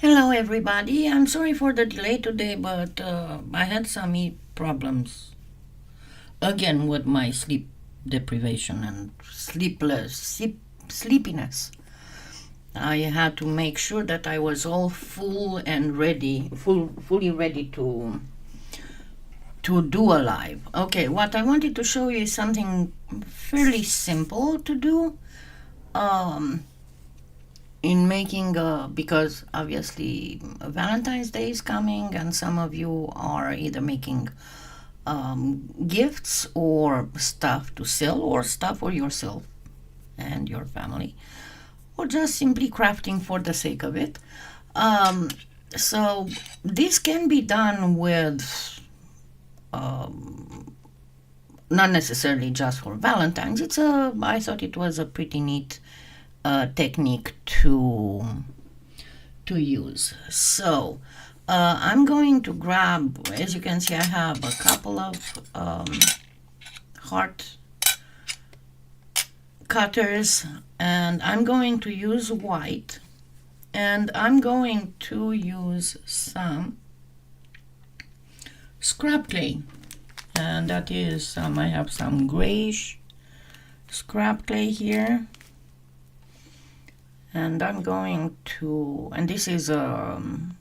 Hello, everybody. I'm sorry for the delay today, but I had some problems again with my sleep deprivation and sleepiness. I had to make sure that I was all fully ready to do a live. Okay, what I wanted to show you is something fairly simple to do. In making because obviously Valentine's Day is coming, and some of you are either making gifts or stuff to sell, or stuff for yourself and your family, or just simply crafting for the sake of it. So this can be done with not necessarily just for Valentine's. I thought it was a pretty neat technique to use. So I'm going to grab, as you can see, I have a couple of heart cutters, and I'm going to use white, and I'm going to use some scrap clay, and that is I have some grayish scrap clay here, and I'm going to, and this is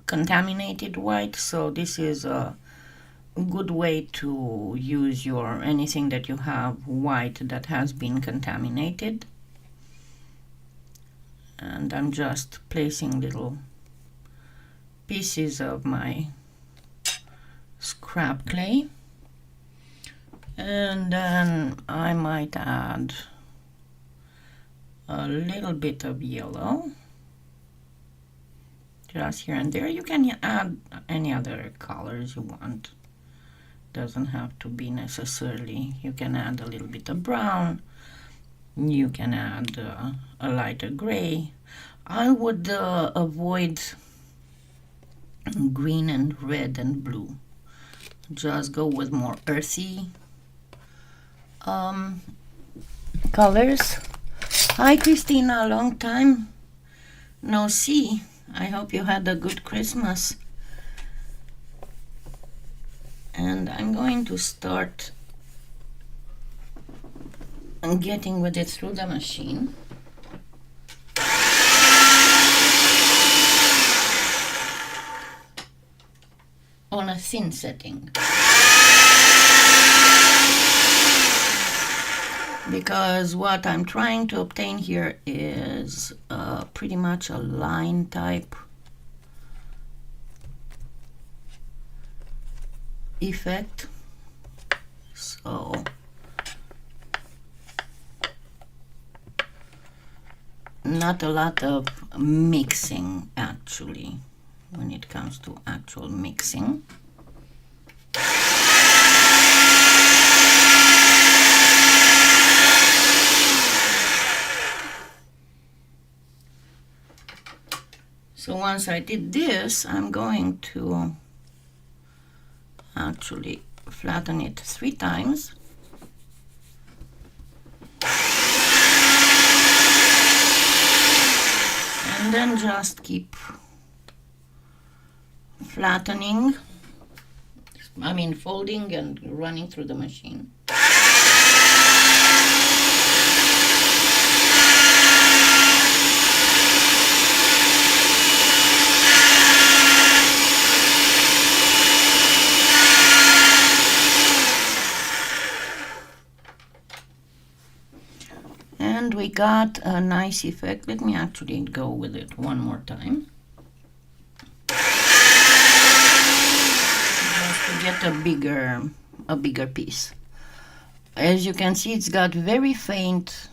contaminated white, so this is a good way to use your anything that you have white that has been contaminated. And I'm just placing little pieces of my scrap clay, and then I might add a little bit of yellow just here and there. You can add any other colors you want, doesn't have to be necessarily. You can add a little bit of brown, you can add a lighter gray. I would avoid green and red and blue, just go with more earthy colors. Hi Christina, long time no see. I hope you had a good Christmas. And I'm going to start getting with it through the machine. On a thin setting, because what I'm trying to obtain here is pretty much a line type effect. So not a lot of mixing actually when it comes to actual mixing. So once I did this, I'm going to actually flatten it 3 times. And then just keep flattening, folding and running through the machine. And we got a nice effect. Let me actually go with it one more time, just to get a bigger piece. As you can see, it's got very faint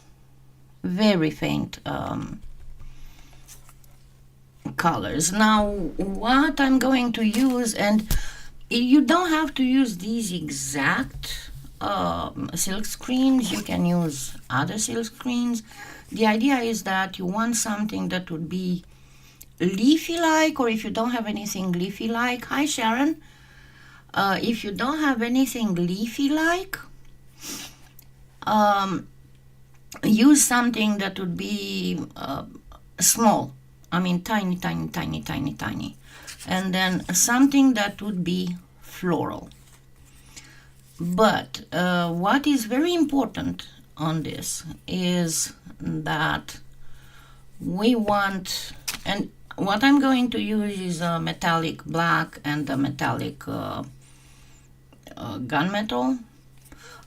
colors. Now what I'm going to use, and you don't have to use these exact silk screens, you can use other silk screens. The idea is that you want something that would be leafy like, or if you don't have anything leafy like, hi Sharon, if you don't have anything leafy like, use something that would be small, I mean tiny, tiny, tiny, tiny, tiny. And then something that would be floral. But what is very important on this is that we want, and what I'm going to use is a metallic black and a metallic gunmetal,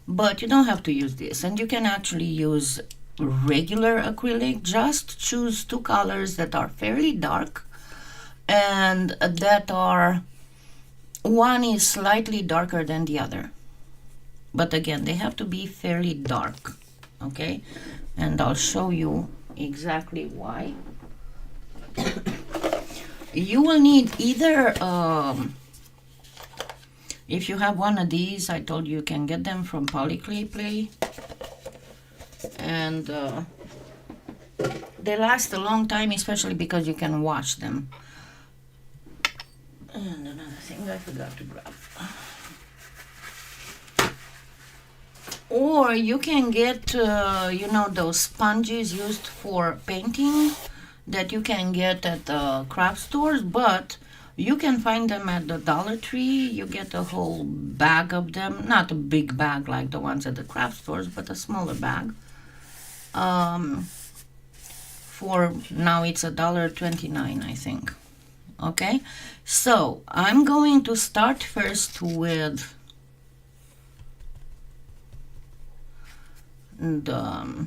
but you don't have to use this, and you can actually use regular acrylic. Just choose two colors that are fairly dark and that are, one is slightly darker than the other, but again they have to be fairly dark, okay? And I'll show you exactly why. You will need either if you have one of these, I told you can get them from Polyclay Play, and they last a long time, especially because you can wash them. And another thing I forgot to grab. Or you can get, you know, those sponges used for painting that you can get at the craft stores, but you can find them at the Dollar Tree. You get a whole bag of them, not a big bag like the ones at the craft stores, but a smaller bag. For now it's $1.29, I think. Okay, so I'm going to start first with the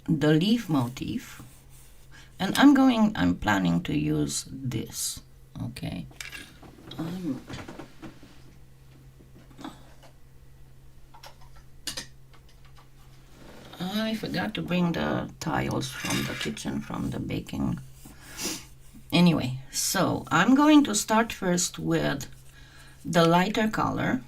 leaf motif, and I'm planning to use this, okay? I forgot to bring the tiles from the kitchen, from the baking. Anyway, so I'm going to start first with the lighter color.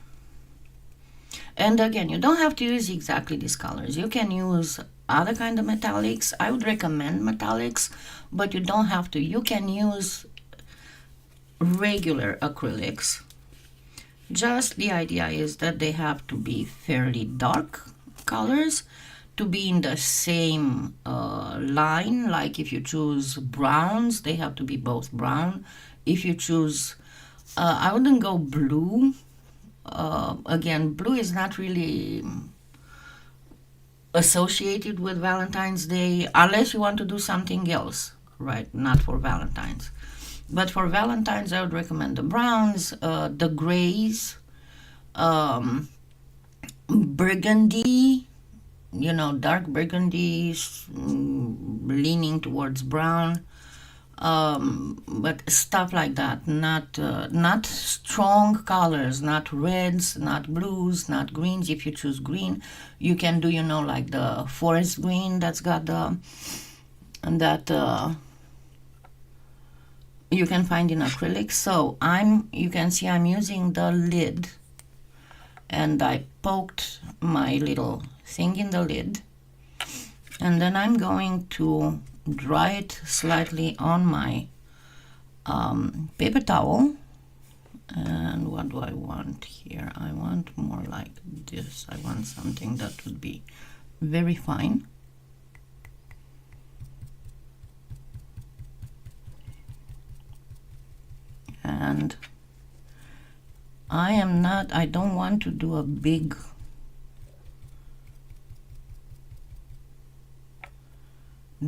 And again, you don't have to use exactly these colors. You can use other kind of metallics. I would recommend metallics, but you don't have to. You can use regular acrylics. Just the idea is that they have to be fairly dark colors to be in the same line. Like if you choose browns, they have to be both brown. If you choose, I wouldn't go blue. Again, blue is not really associated with Valentine's Day, unless you want to do something else, right? Not for Valentine's. But for Valentine's, I would recommend the browns, the grays, burgundy, you know, dark burgundy, leaning towards brown, but stuff like that. Not strong colors, not reds, not blues, not greens. If you choose green, you can do, you know, like the forest green that's got the, that you can find in acrylic. So you can see I'm using the lid, and I poked my little thing in the lid, and then I'm going to dry it slightly on my paper towel. And what do I want here? I want more like this. I want something that would be very fine. And I don't want to do a big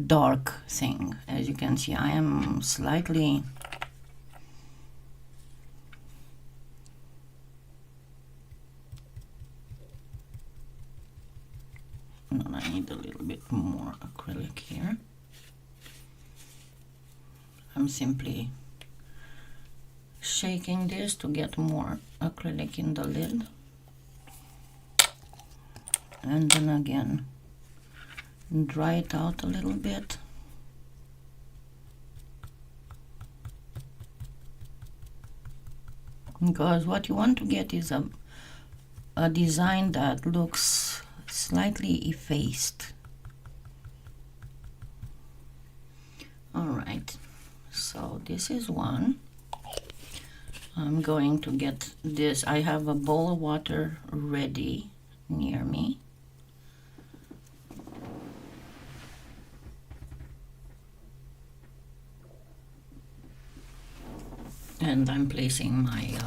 dark thing. As you can see, I am slightly and I need a little bit more acrylic here. I'm simply shaking this to get more acrylic in the lid, and then again dry it out a little bit. Because what you want to get is a design that looks slightly effaced. Alright, so this is one. I'm going to get this. I have a bowl of water ready near me. and I'm placing my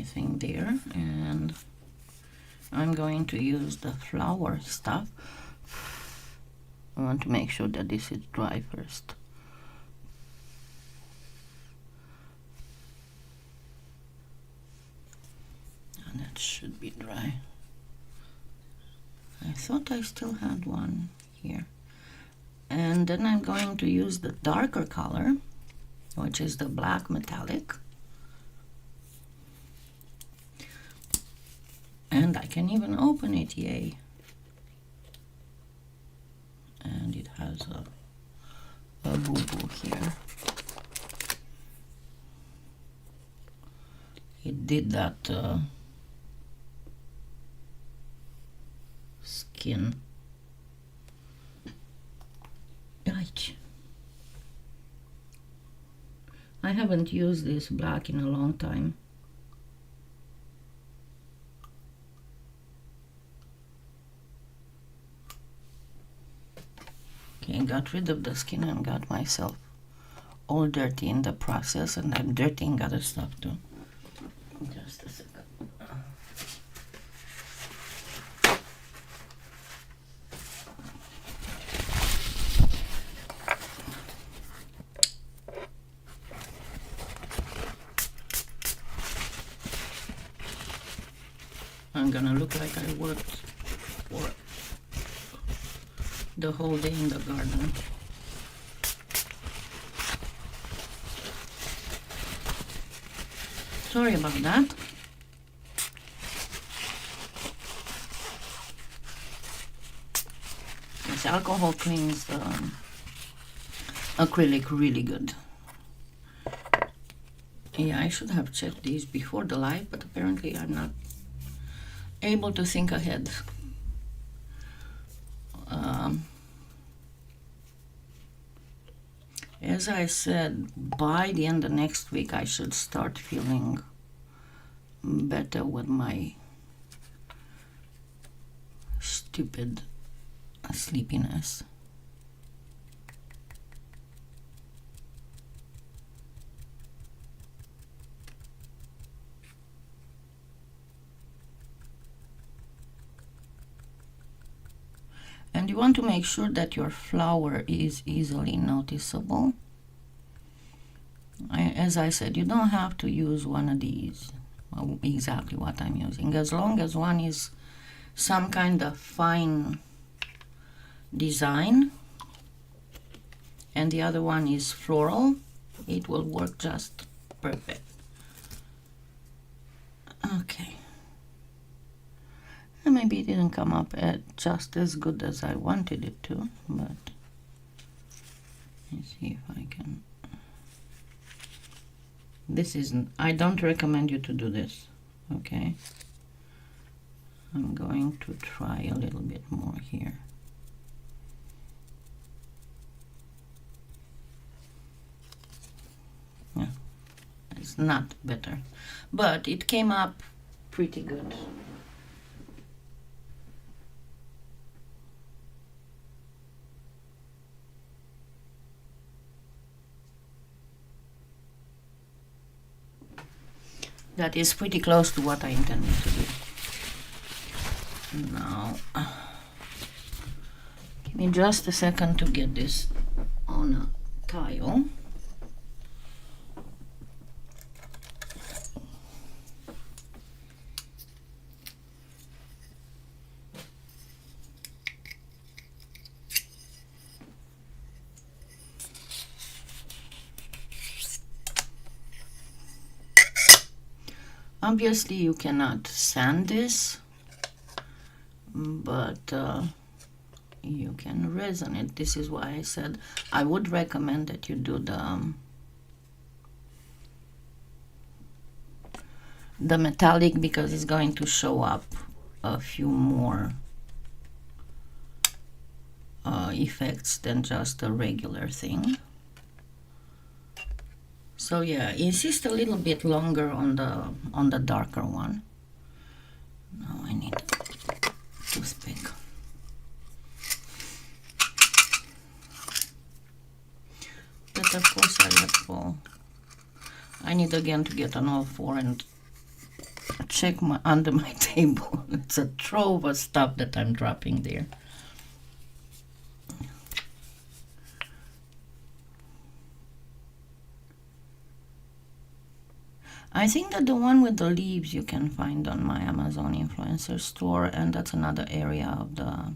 thing there, and I'm going to use the flower stuff. I want to make sure that this is dry first. And that should be dry. I thought I still had one here. And then I'm going to use the darker color, which is the black metallic. And I can even open it, yay. And it has a boo-boo here. It did that skin. Yikes. I haven't used this black in a long time. Okay, got rid of the skin and got myself all dirty in the process, and I'm dirtying other stuff too. Just a second. I'm gonna look like I worked for the whole day in the garden. Sorry about that. This alcohol cleans the acrylic really good. Yeah, I should have checked these before the live, but apparently I'm not able to think ahead. As I said, by the end of next week I should start feeling better with my stupid sleepiness. And you want to make sure that your flower is easily noticeable. As I said, you don't have to use one of these, exactly what I'm using, as long as one is some kind of fine design and the other one is floral, it will work just perfect. Okay. And maybe it didn't come up just as good as I wanted it to, but let's see if I can. This isn't, I don't recommend you to do this, okay? I'm going to try a little bit more here. Yeah, it's not better, but it came up pretty good. That is pretty close to what I intended to do. Now, give me just a second to get this on a tile. Obviously you cannot sand this, but you can resin it. This is why I said I would recommend that you do the metallic, because it's going to show up a few more effects than just a regular thing. So yeah, insist a little bit longer on the darker one. Now I need a toothpick. but of course I let go. I need again to get on all four and check under my table. It's a trove of stuff that I'm dropping there. I think that the one with the leaves you can find on my Amazon influencer store, and that's another area of the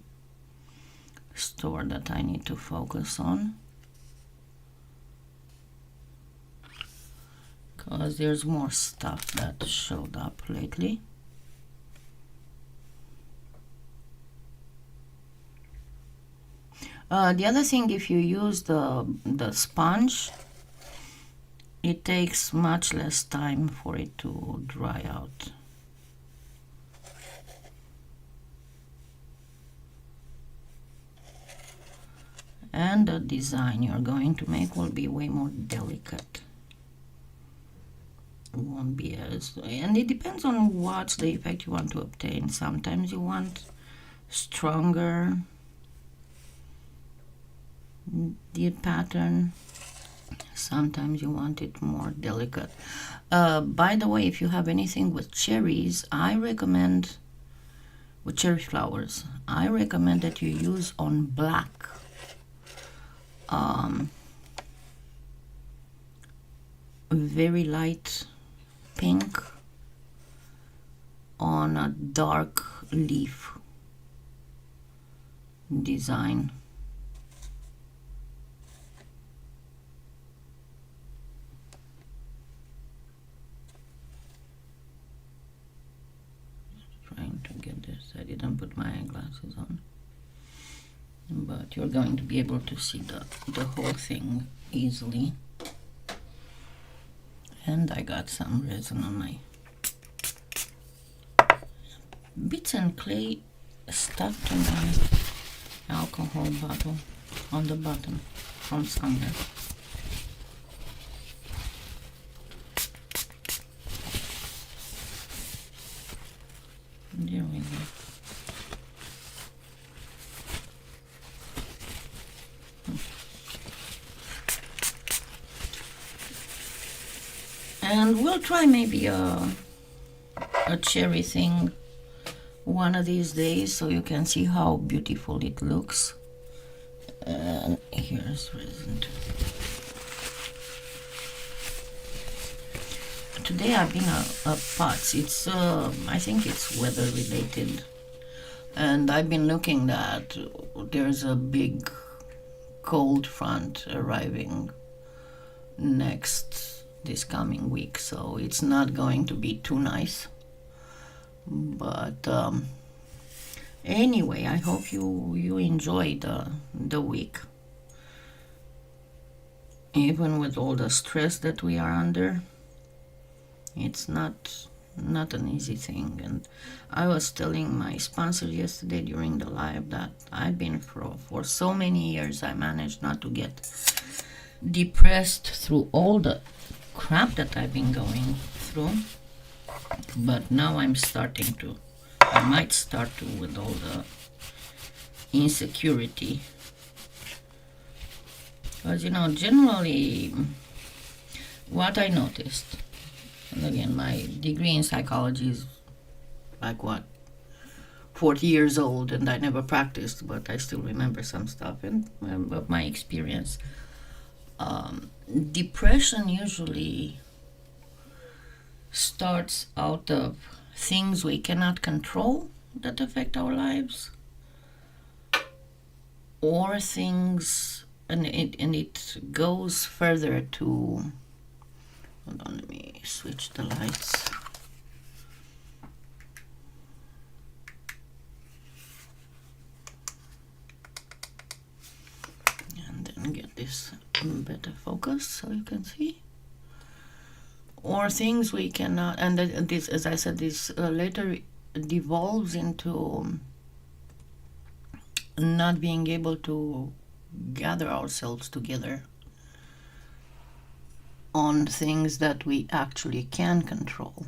store that I need to focus on, because there's more stuff that showed up lately. The other thing, if you use the sponge, it takes much less time for it to dry out. And the design you're going to make will be way more delicate. It won't be as, and it depends on what's the effect you want to obtain. Sometimes you want stronger deep pattern. Sometimes you want it more delicate. By the way, if you have anything with cherries, I recommend, with cherry flowers, I recommend that you use on black. Very light pink on a dark leaf design. Trying to get this. I didn't put my eyeglasses on, but you're going to be able to see the whole thing easily. And I got some resin on my bits and clay stuck to my alcohol bottle on the bottom from somewhere. There we go. And we'll try maybe a cherry thing one of these days, so you can see how beautiful it looks. And here's resin. Today I've been a pots. It's I think it's weather related, and I've been looking that there's a big cold front arriving this coming week, so it's not going to be too nice. But anyway, I hope you enjoy the week, even with all the stress that we are under. It's not an easy thing. And I was telling my sponsor yesterday during the live that I've been for so many years, I managed not to get depressed through all the crap that I've been going through, but now I might start to with all the insecurity, because generally what I noticed, and again, my degree in psychology is like 40 years old, and I never practiced, but I still remember some stuff and of my experience. Depression usually starts out of things we cannot control that affect our lives, or things, and it goes further to, hold on, let me switch the lights. And then get this better focus so you can see. Or things we cannot, and this, as I said, this later devolves into not being able to gather ourselves together on things that we actually can control.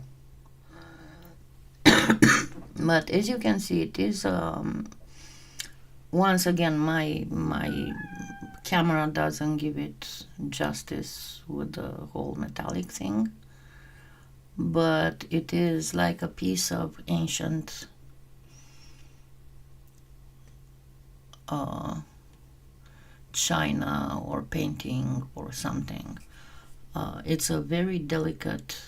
But as you can see, it is once again my camera doesn't give it justice with the whole metallic thing, but it is like a piece of ancient china or painting or something. It's a very delicate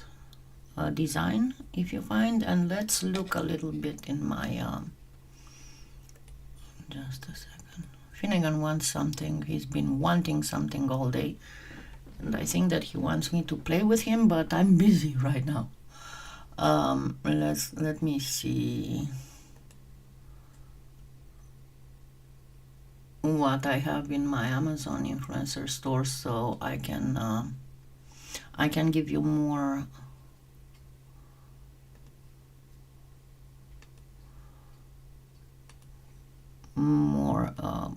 design, if you find. And let's look a little bit in my just a second. Finnegan wants something. He's been wanting something all day, and I think that he wants me to play with him, but I'm busy right now. Let me see what I have in my Amazon influencer store, so I can give you more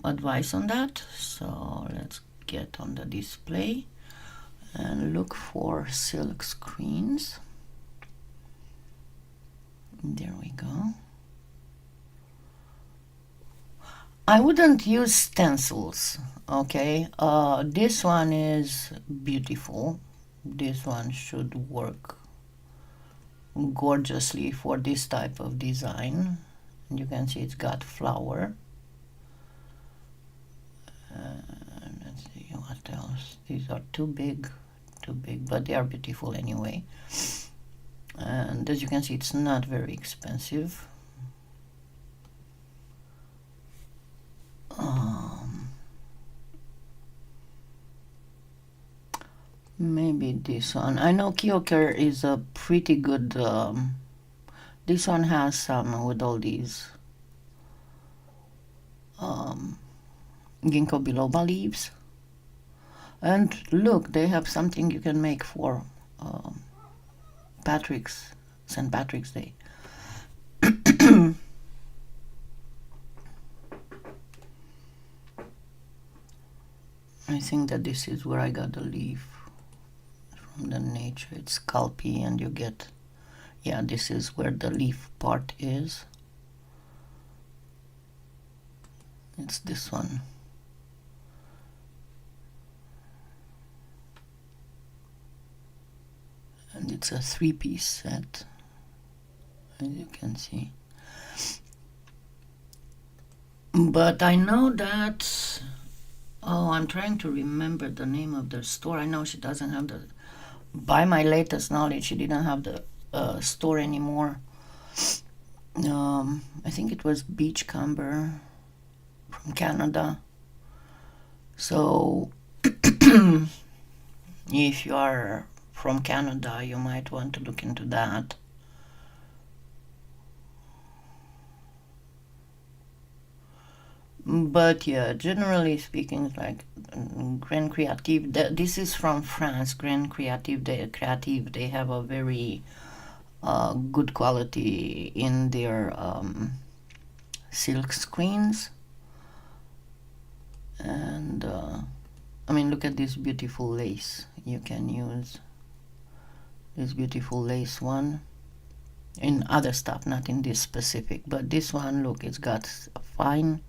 advice on that. So let's get on the display and look for silk screens. There we go. I wouldn't use stencils, okay? This one is beautiful. This one should work gorgeously for this type of design. And you can see it's got flower. Let's see what else. These are too big, but they are beautiful anyway. And as you can see, it's not very expensive. Maybe this one. I know Kyocera is a pretty good. This one has some with all these ginkgo biloba leaves. And look, they have something you can make for St. Patrick's Day. I think that this is where I got the leaf from the nature. It's scalpy, and you get, yeah, this is where the leaf part is. It's this one. And it's a 3-piece set, as you can see. But I know that, I'm trying to remember the name of the store. I know she doesn't have the, by my latest knowledge, she didn't have the store anymore. I think it was Beachcomber from Canada. So if you are from Canada, you might want to look into that. But yeah, generally speaking, like Grand Creative, this is from France. Grand Creative, they have a very good quality in their silk screens. And I mean, look at this beautiful lace. You can use this beautiful lace one in other stuff, not in this specific, but this one, look, it's got fine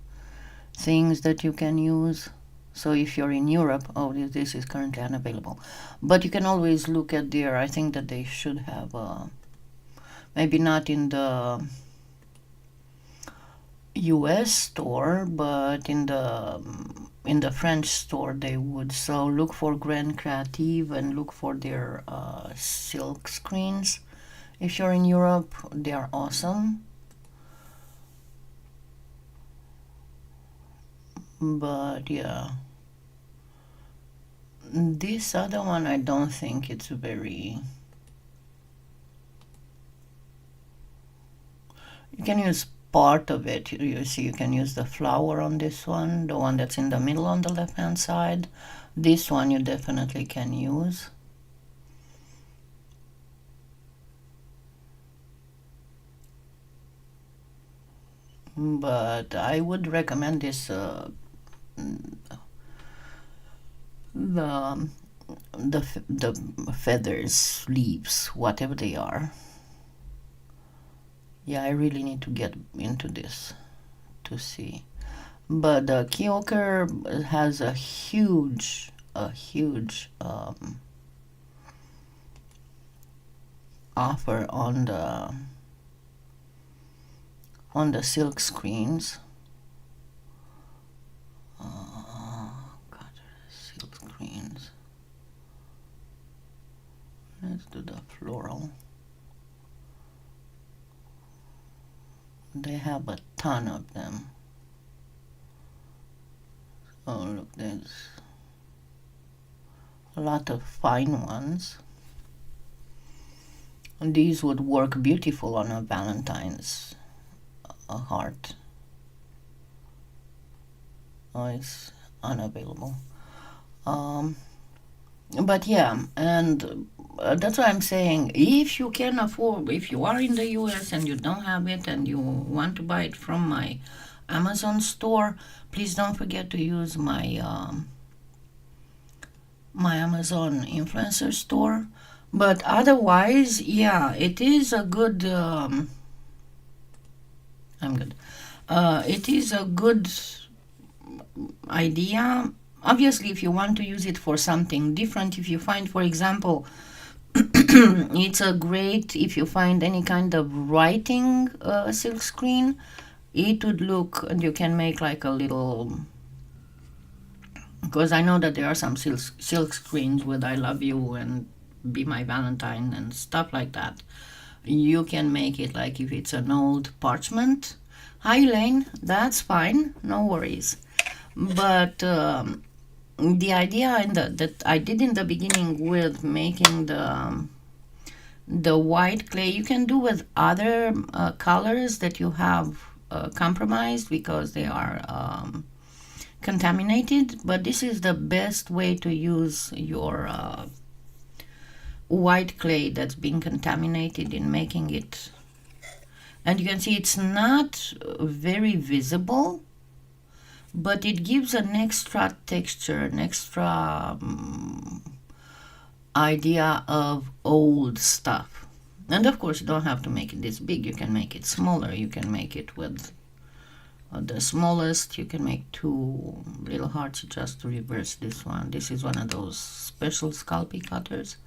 things that you can use. So if you're in Europe, this is currently unavailable, but you can always look at their, I think that they should have maybe not in the US store, but in the French store they would. So look for Grand Creative and look for their silk screens. If you're in Europe, they are awesome. But yeah, this other one, I don't think it's very. You can use part of it. You see, you can use the flower on this one, the one that's in the middle on the left hand side. This one you definitely can use. But I would recommend this the feathers, leaves, whatever they are. Yeah, I really need to get into this to see. But the Kyoker has a huge offer on the silk screens. God, silk screens. Let's do the floral. They have a ton of them. Oh, look, there's a lot of fine ones. And these would work beautiful on a Valentine's heart. Oh, it's unavailable. But yeah, and that's why I'm saying, if you can afford, if you are in the US and you don't have it and you want to buy it from my Amazon store, please don't forget to use my my Amazon influencer store. But otherwise, yeah, it is a good. I'm good. It is a good idea. Obviously, if you want to use it for something different, if you find, for example, it's a great, if you find any kind of writing silk screen, it would look, and you can make like a little, because I know that there are some silk screens with I love you and be my Valentine and stuff like that. You can make it like if it's an old parchment. Hi Elaine, that's fine, no worries. But the idea that I did in the beginning with making the white clay, you can do with other colors that you have compromised because they are contaminated, but this is the best way to use your white clay that's been contaminated in making it. And you can see it's not very visible, but it gives an extra texture, an extra idea of old stuff. And of course, you don't have to make it this big. You can make it smaller. You can make it with the smallest. You can make 2 little hearts just to reverse this one. This is one of those special Sculpey cutters.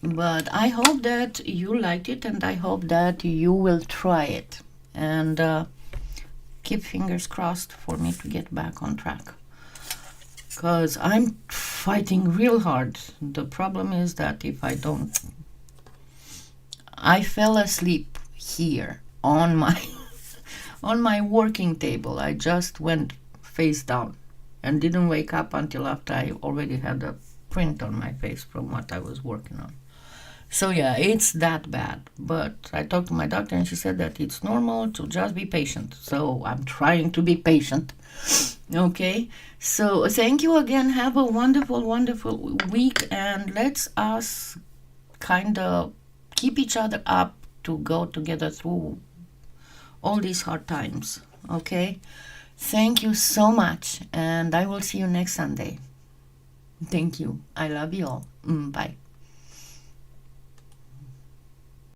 But I hope that you liked it, and I hope that you will try it. And keep fingers crossed for me to get back on track, because I'm fighting real hard. The problem is that if I don't, I fell asleep here on my on my working table. I just went face down and didn't wake up until after I already had a print on my face from what I was working on. So yeah, it's that bad. But I talked to my doctor and she said that it's normal to just be patient. So I'm trying to be patient. Okay, so thank you again. Have a wonderful, wonderful week, and let's us kind of keep each other up to go together through all these hard times. Okay, thank you so much, and I will see you next Sunday. Thank you. I love you all. Bye.